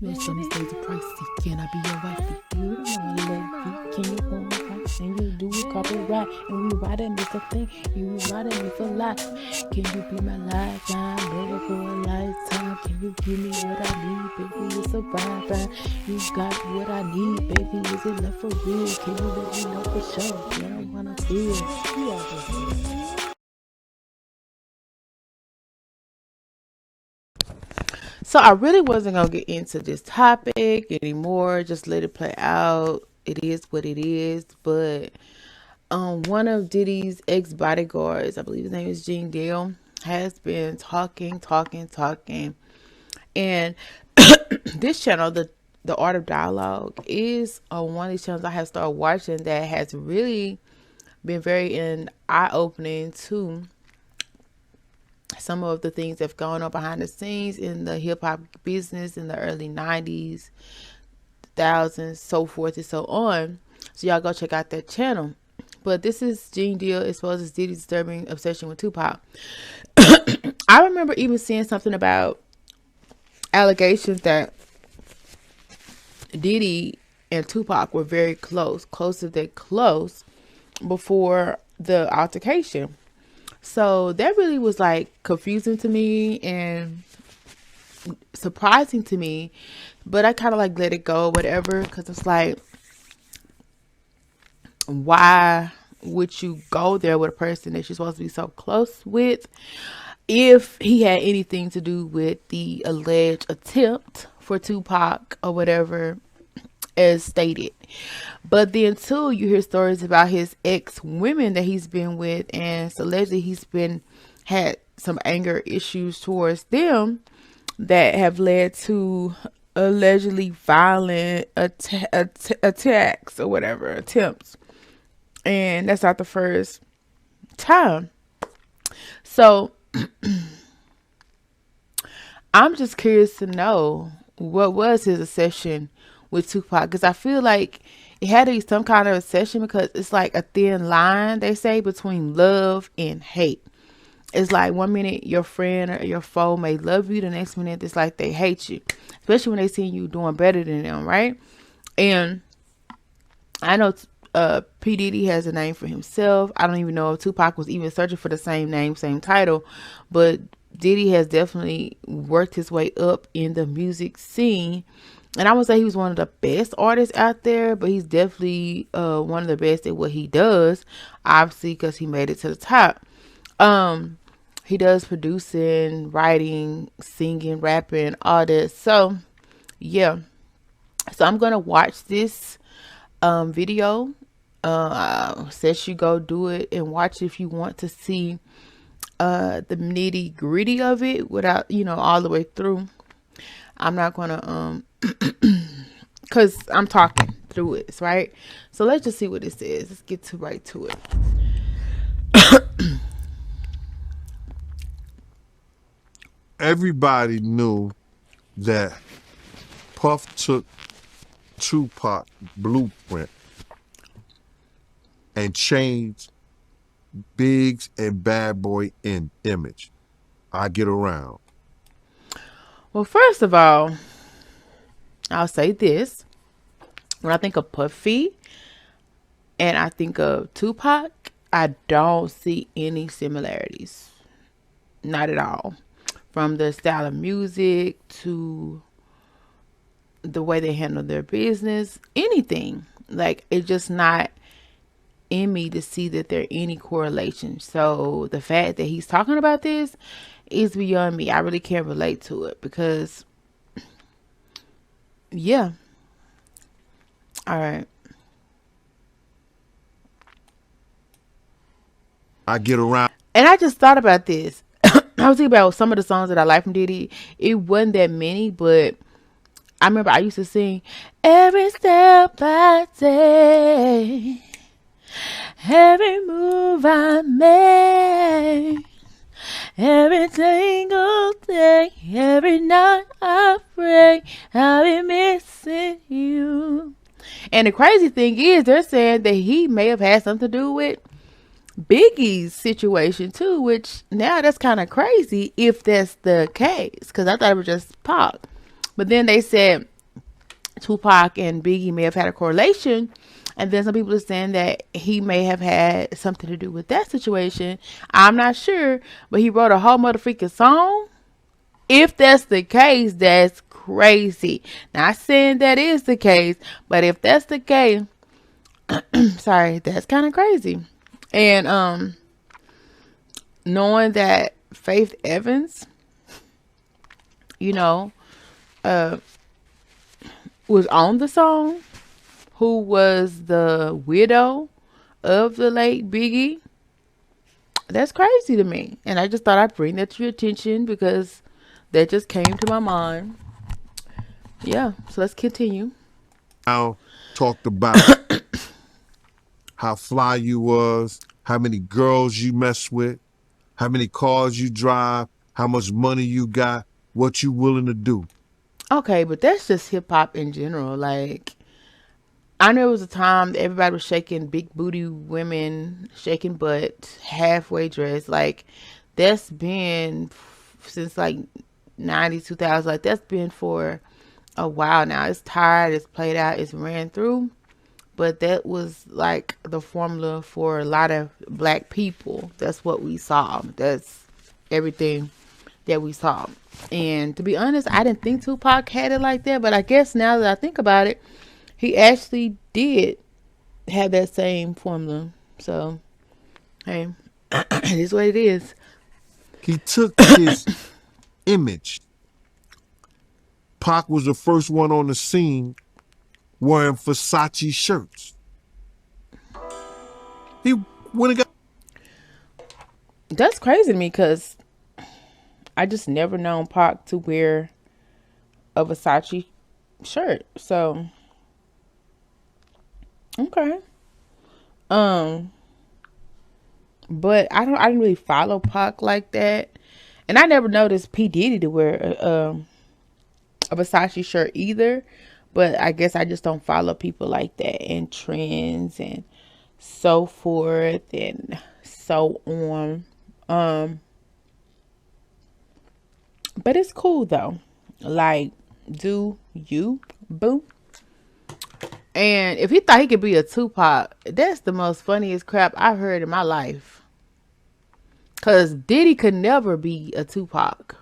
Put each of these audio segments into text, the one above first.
Miss on these days are pricey. Can I be your wifey? You don't know I love you. Can you hold me tight? And you do it copyright. And we riding this a thing. You riding me for life. Can you be my lifeline? Baby, for a lifetime. Can you give me what I need? Baby, it's a ride. You got what I need, baby. Is it love for real? Can you let me know for sure? I don't wanna feel. You already know. So I really wasn't gonna get into this topic anymore. Just let it play out. It is what it is. But one of Diddy's ex bodyguards, I believe his name is Gene Deal, has been talking, and this channel, the Art of Dialogue, is on one of these channels I have started watching that has really been very eye opening to some of the things that have gone on behind the scenes in the hip hop business in the early 90s, thousands, so forth and so on. So y'all go check out that channel. But this is Gene Deal as well as Diddy's disturbing obsession with Tupac. I remember even seeing something about allegations that Diddy and Tupac were very closer than close before the altercation. So that really was like confusing to me and surprising to me, but I kind of like let it go, whatever, because it's like, why would you go there with a person that you're supposed to be so close with if he had anything to do with the alleged attempt for Tupac or whatever, as stated? But then too, you hear stories about his ex women that he's been with, and so allegedly he's been had some anger issues towards them that have led to allegedly violent attacks or whatever, attempts. And that's not the first time. So I'm just curious to know what was his obsession with Tupac, because I feel like it had to be some kind of obsession, because it's like a thin line, they say, between love and hate. It's like one minute your friend or your foe may love you, the next minute it's like they hate you, especially when they see you doing better than them, right? And I know P. Diddy has a name for himself. I don't even know if Tupac was even searching for the same name, same title, but Diddy has definitely worked his way up in the music scene. And I would say he was one of the best artists out there, but he's definitely one of the best at what he does, obviously, because he made it to the top. He does producing, writing, singing, rapping, all that. So, yeah. So I'm going to watch this video. Says you go do it and watch if you want to see the nitty gritty of it without, all the way through. I'm not going to, because I'm talking through it, right? So let's just see what it says. Let's get right to it. Everybody knew that Puff took Tupac blueprint and changed Biggs and Bad Boy in image. I get around. Well, first of all, I'll say this. When I think of Puffy and I think of Tupac, I don't see any similarities. Not at all. From the style of music to the way they handle their business, anything. Like, it's just not in me to see that there any correlation. So the fact that he's talking about this is beyond me. I really can't relate to it because, yeah. All right. I get around. And I just thought about this. I was thinking about some of the songs that I like from Diddy. It wasn't that many, but I remember I used to sing every step I take, every move I make, every single day, every night I pray, I'll be missing you. And the crazy thing is, they're saying that he may have had something to do with Biggie's situation too, which now that's kind of crazy if that's the case, because I thought it was just Pac. But then they said Tupac and Biggie may have had a correlation. And then some people are saying that he may have had something to do with that situation. I'm not sure, but he wrote a whole motherfucking song. If that's the case, that's crazy. Not saying that is the case, but if that's the case, sorry, that's kind of crazy. And knowing that Faith Evans, you know, uh, was on the song, who was the widow of the late Biggie, that's crazy to me. And I just thought I'd bring that to your attention because that just came to my mind. Yeah, so let's continue. Now talked about how fly you was, how many girls you mess with, how many cars you drive, how much money you got, what you willing to do. Okay, but that's just hip hop in general. Like, I know it was a time that everybody was shaking big booty women, shaking butt, halfway dressed. Like, that's been since like 90, 2000. Like, that's been for a while now. It's tired, it's played out, it's ran through. But that was like the formula for a lot of black people. That's what we saw. That's everything that we saw. And to be honest, I didn't think Tupac had it like that. But I guess now that I think about it, he actually did have that same formula. So, hey, it is what it is. He took his image. Pac was the first one on the scene wearing Versace shirts. He went and got. That's crazy to me because I just never known Pac to wear a Versace shirt. So, okay. Um, but I didn't really follow Pac like that. And I never noticed P. Diddy to wear a Versace shirt either. But I guess I just don't follow people like that and trends and so forth and so on. Um, but it's cool though. Like, do you, boo? And if he thought he could be a Tupac, that's the most funniest crap I've heard in my life. Cause Diddy could never be a Tupac,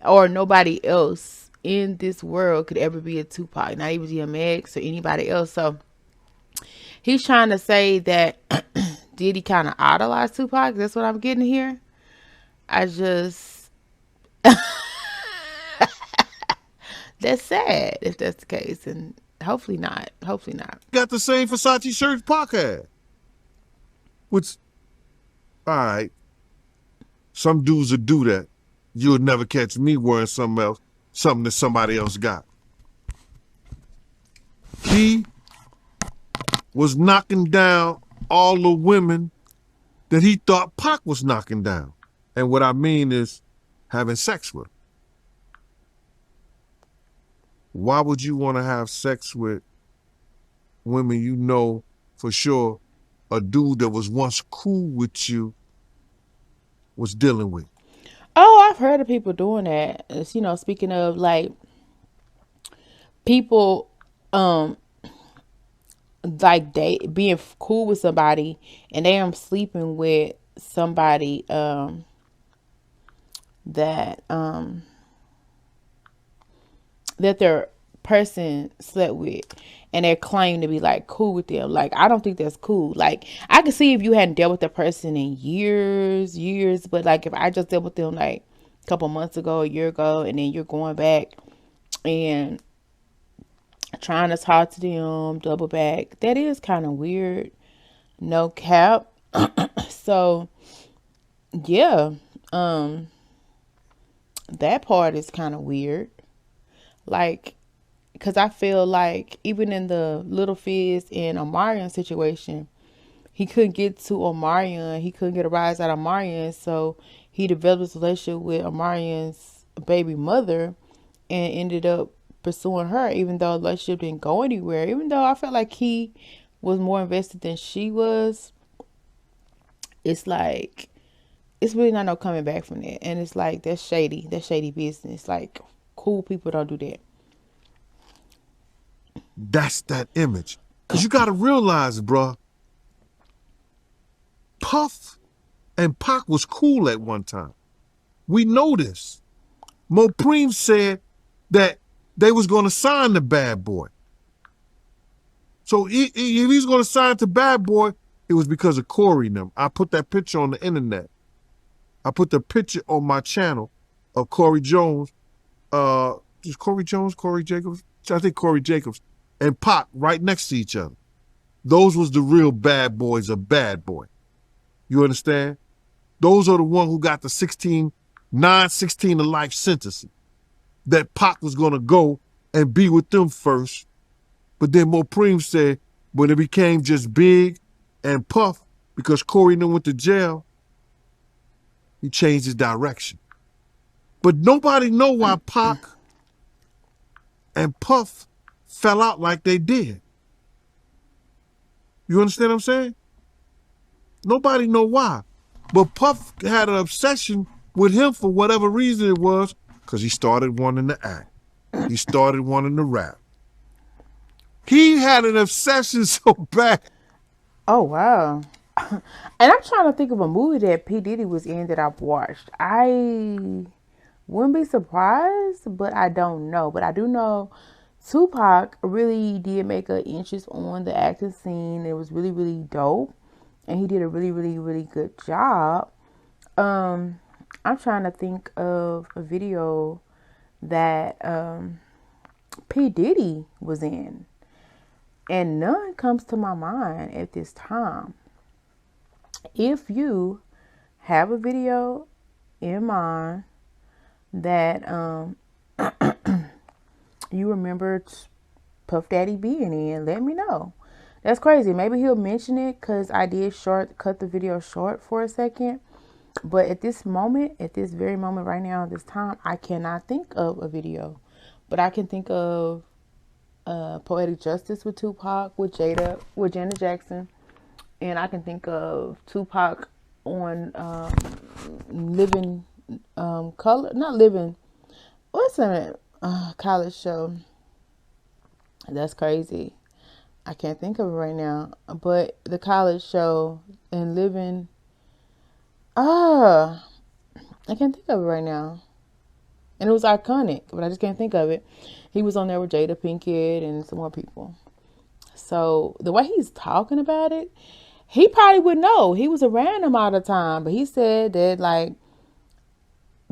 or nobody else in this world could ever be a Tupac, not even DMX or anybody else. So he's trying to say that Diddy kind of idolized Tupac. That's what I'm getting here. I just that's sad if that's the case, and hopefully not. Hopefully not. Got the same Versace shirts Pac had. Which, all right, some dudes would do that. You would never catch me wearing something else, something that somebody else got. He was knocking down all the women that he thought Pac was knocking down. And what I mean is having sex with. Why would you want to have sex with women you know for sure a dude that was once cool with you was dealing with? Oh, I've heard of people doing that. It's, speaking of like people, um, like they being cool with somebody and they are sleeping with somebody, that, that their person slept with and they're claiming to be like cool with them. Like, I don't think that's cool. Like, I could see if you hadn't dealt with that person in years, but like if I just dealt with them like a couple months ago, a year ago, and then you're going back and trying to talk to them, double back, that is kind of weird. No cap. So yeah, that part is kind of weird. Like, because I feel like even in the Little Fizz and Omarion situation, he couldn't get to Omarion. He couldn't get a rise out of Omarion. So he developed this relationship with Omarion's baby mother and ended up pursuing her, even though the relationship didn't go anywhere. Even though I felt like he was more invested than she was, it's like, it's really not no coming back from that. And it's like, that's shady. That's shady business. Like, cool people don't do that. That's that image. Because you got to realize, bruh, Puff and Pac was cool at one time. We know this. Mopreem said that they was going to sign the Bad Boy. So if he's going to sign to Bad Boy, it was because of Corey and them. I put that picture on the internet. I put the picture on my channel of Corey Jones. Is Corey Jones, Corey Jacobs? I think Corey Jacobs and Pac right next to each other. Those was the real bad boys of Bad Boy. You understand? Those are the one who got the 16 to life sentence. That Pac was going to go and be with them first. But then Mopreem said when it became just Big and Puff, because Corey then went to jail, he changed his direction. But nobody know why Pac and Puff fell out like they did. You understand what I'm saying? Nobody know why. But Puff had an obsession with him for whatever reason it was, because he started wanting to act. He started wanting to rap. He had an obsession so bad. Oh wow. And I'm trying to think of a movie that P. Diddy was in that I've watched. I wouldn't be surprised, but I don't know. But I do know Tupac really did make an interest on the acting scene. It was really, really dope. And he did a really, really, really good job. I'm trying to think of a video that P. Diddy was in. And none comes to my mind at this time. If you have a video in mind that you remember Puff Daddy being in, let me know. That's crazy. Maybe he'll mention it because I did cut the video short for a second. But at this moment, at this very moment right now, this time, I cannot think of a video. But I can think of Poetic Justice with Tupac, with Janet Jackson. And I can think of Tupac on Living Color, not Living, what's that college show? That's crazy. I can't think of it right now. But the college show and Living, I can't think of it right now. And it was iconic, but I just can't think of it. He was on there with Jada Pinkett and some more people. So the way he's talking about it, he probably would know. He was around him all the time. But he said that, like,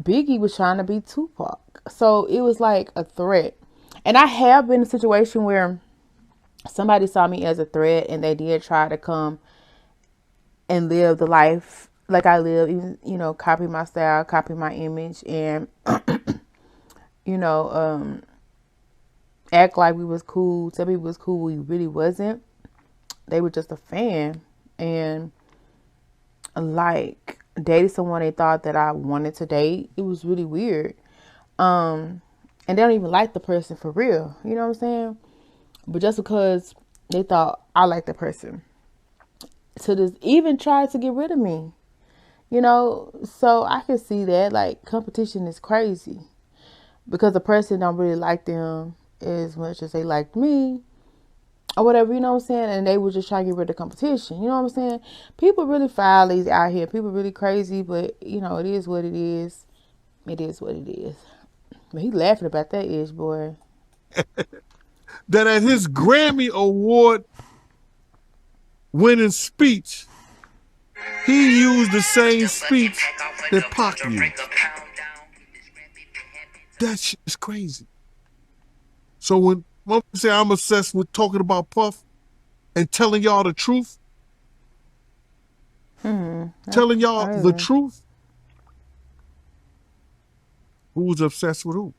Biggie was trying to be Tupac. So it was like a threat. And I have been in a situation where somebody saw me as a threat and they did try to come and live the life like I live, even, copy my style, copy my image, and, you know, act like we was cool, tell me we was cool, we really wasn't. They were just a fan. And like dated someone they thought that I wanted to date. It was really weird. And they don't even like the person for real. You know what I'm saying? But just because they thought I liked the person. So this even tried to get rid of me. So I can see that, like, competition is crazy. Because the person don't really like them as much as they liked me. Or whatever, you know what I'm saying? And they would just try to get rid of competition. You know what I'm saying? People really foul these out here. People really crazy, but, it is what it is. It is what it is. But he laughing about that ish, boy. That at his Grammy Award winning speech, he used the same speech that Pac used. That shit is crazy. So when I say I'm obsessed with talking about Puff and telling y'all the truth, telling y'all crazy. the truth, who's obsessed with who?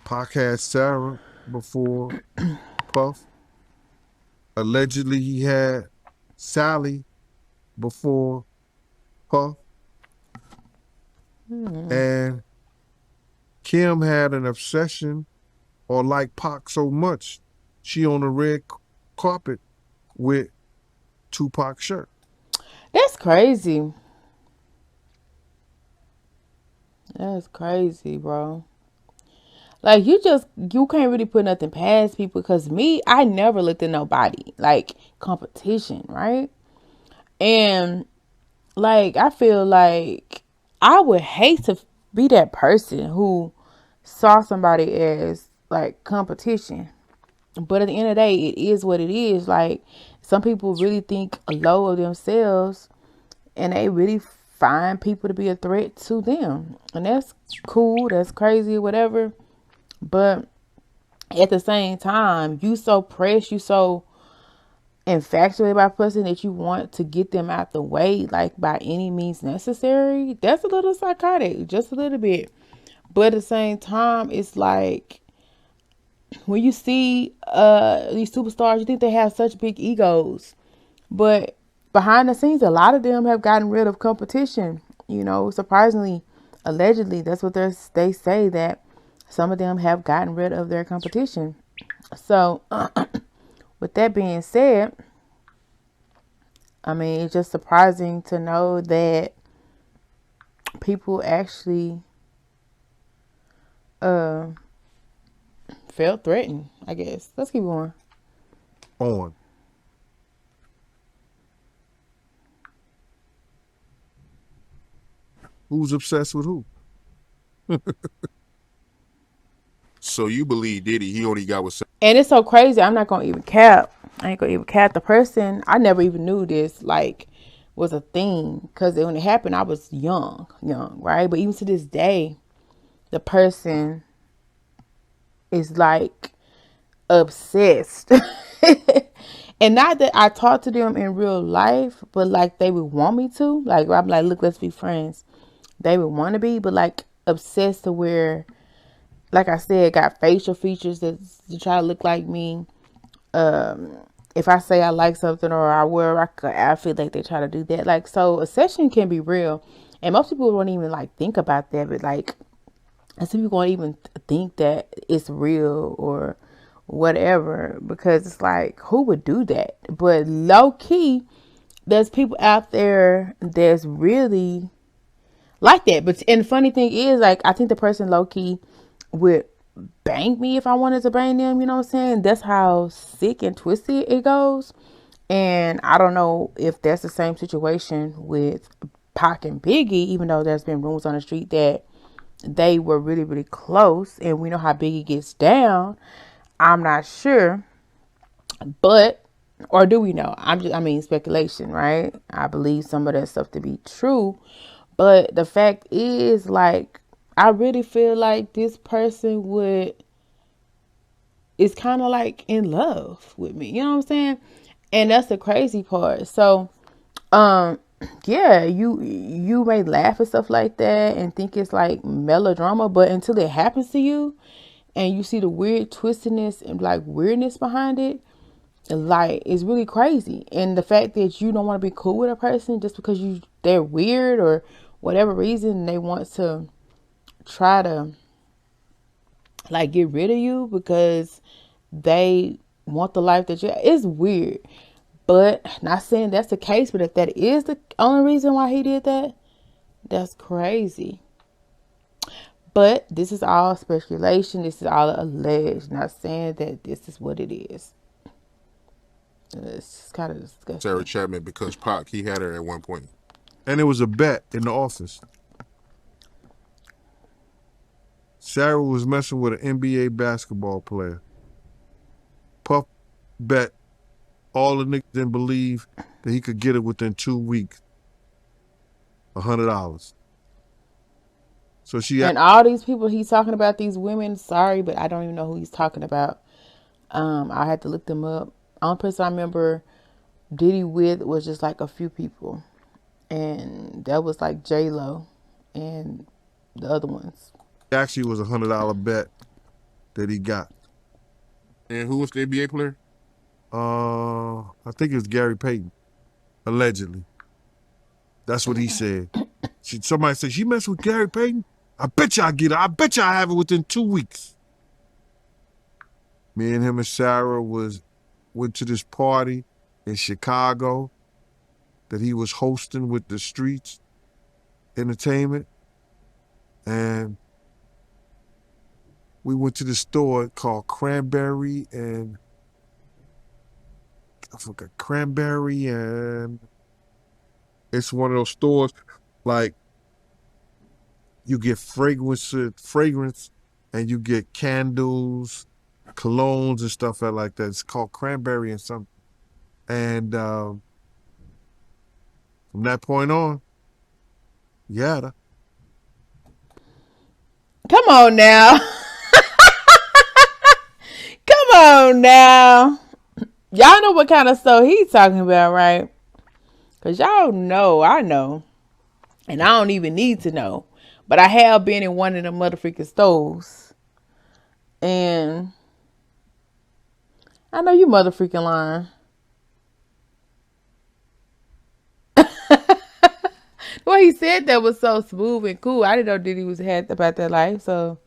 Pac had Sarah before Puff. Allegedly, he had Sally before Puff. And Kim had an obsession or liked Pac so much, she on the red carpet with Tupac's shirt. That's crazy. That's crazy, bro. Like you can't really put nothing past people because me, I never looked at nobody like competition, right? And like I feel like I would hate to be that person who saw somebody as like competition. But at the end of the day, it is what it is. Like some people really think low of themselves and they really find people to be a threat to them. And that's cool, that's crazy, whatever. But at the same time, you so pressed, you so infatuated by a person that you want to get them out the way, like by any means necessary. That's a little psychotic, just a little bit. But at the same time, it's like when you see these superstars, you think they have such big egos, but behind the scenes, a lot of them have gotten rid of competition. You know, surprisingly, allegedly, that's what they say that some of them have gotten rid of their competition. So, with that being said, I mean, it's just surprising to know that people actually uh felt threatened, I guess. Let's keep going. On. Who's obsessed with who? So you believe Diddy? He only got with. And it's so crazy. I'm not gonna even cap. I ain't gonna even cap the person. I never even knew this like was a thing because when it happened, I was young, right? But even to this day, the person is like obsessed. And not that I talk to them in real life, but like they would want me to. Like I'm like, look, let's be friends. They would want to be, but like obsessed to where, like I said, got facial features that to try to look like me. If I say I like something or I wear a outfit, like they try to do that. Like so, a session can be real, and most people don't even like think about that. But like, and some people won't even think that it's real or whatever because it's like who would do that? But low key, there's people out there that's really like that. But and the funny thing is, like I think the person low key would bang me if I wanted to bang them. You know what I'm saying? That's how sick and twisted it goes. And I don't know if that's the same situation with Pac and Biggie, even though there's been rumors on the street that they were really, really close. And we know how Biggie gets down. I'm not sure. But, or do we know? I mean, speculation, right? I believe some of that stuff to be true. But the fact is, like, I really feel like this person is kind of like in love with me. You know what I'm saying? And that's the crazy part. So, um, yeah, you may laugh at stuff like that and think it's like melodrama, but until it happens to you and you see the weird twistedness and like weirdness behind it, like it's really crazy. And the fact that you don't want to be cool with a person just because they're weird or whatever reason they want to try to like get rid of you because they want the life that you have. It's weird. But not saying that's the case, but if that is the only reason why he did that, that's crazy. But this is all speculation. This is all alleged. Not saying that this is what it is. It's kind of Sarah disgusting. Chapman because Pac he had her at one point. And it was a bet in the office. Sarah was messing with an NBA basketball player. Puff bet all the niggas didn't believe that he could get it within 2 weeks. $100. So she And all these people he's talking about, these women, sorry, but I don't even know who he's talking about. I had to look them up. Only person I remember Diddy with was just like a few people. And that was like J Lo and the other ones. actually was $100 bet that he got. And who was the NBA player? I think it was Gary Payton, allegedly. That's what he said. Somebody said, she messed with Gary Payton? I bet you I get it. I bet you I have it within 2 weeks. Me and him and Sarah went to this party in Chicago that he was hosting with the Streets Entertainment. And we went to the store called Cranberry and I forgot Cranberry and it's one of those stores like you get fragrance and you get candles, colognes and stuff like that. It's called Cranberry and something. And from that point on, yeah. Come on now. Come on now. Y'all know what kind of stuff he's talking about, right? Because y'all know, I know. And I don't even need to know. But I have been in one of the motherfucking stores. And I know you motherfucking lying. The way he said that was so smooth and cool. I didn't know Diddy was had about that life. So,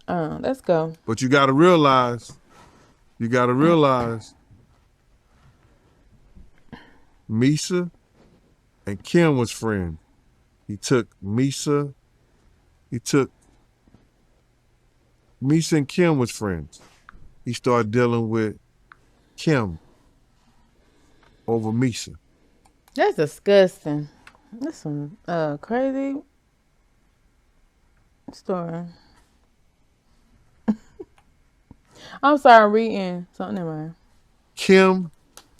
let's go. But you got to realize, Misa and Kim was friends. Misa and Kim was friends. He started dealing with Kim over Misa. That's disgusting. That's some crazy story. I'm sorry, I'm reading something in mind. Kim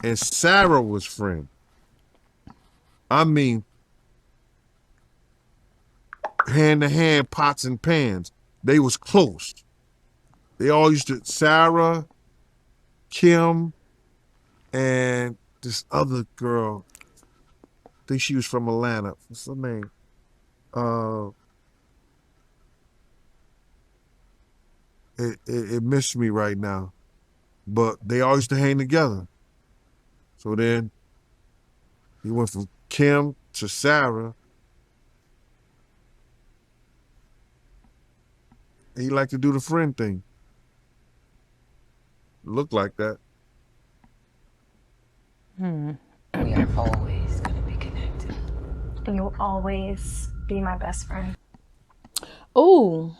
and Sarah was friends. I mean, hand to hand, pots and pans. They was close. They all used to, Sarah, Kim, and this other girl. I think she was from Atlanta. What's her name? It missed me right now. But they all used to hang together. So then he went from Kim to Sarah. He liked to do the friend thing. Looked like that. We are always going to be connected. You'll always be my best friend. Ooh,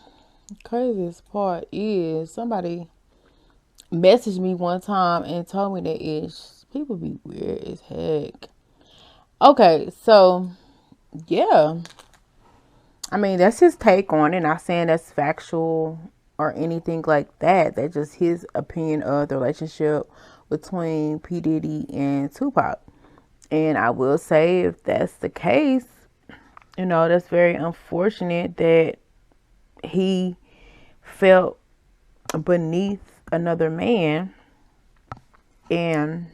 the craziest part is somebody messaged me one time and told me that people be weird as heck. Okay, so yeah. I mean, that's his take on it. Not saying that's factual or anything like that. That's just his opinion of the relationship between P. Diddy and Tupac. And I will say, if that's the case, that's very unfortunate that he felt beneath another man. And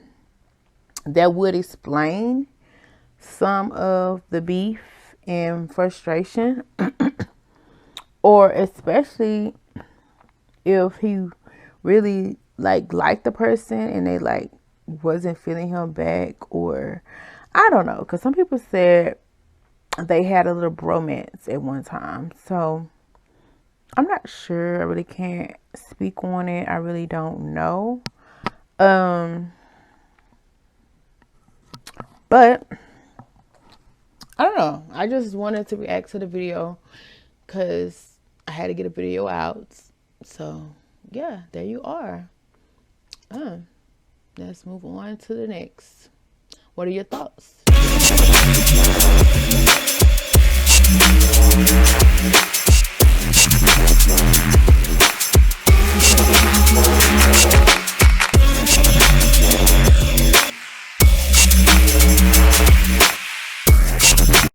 that would explain some of the beef and frustration. Or especially if he really liked the person and they wasn't feeling him back, or I don't know, because some people said they had a little bromance at one time. So I'm not sure. I really can't speak on it. I really don't know. But I don't know. I just wanted to react to the video because I had to get a video out. So yeah, there you are. Let's move on to the next. What are your thoughts?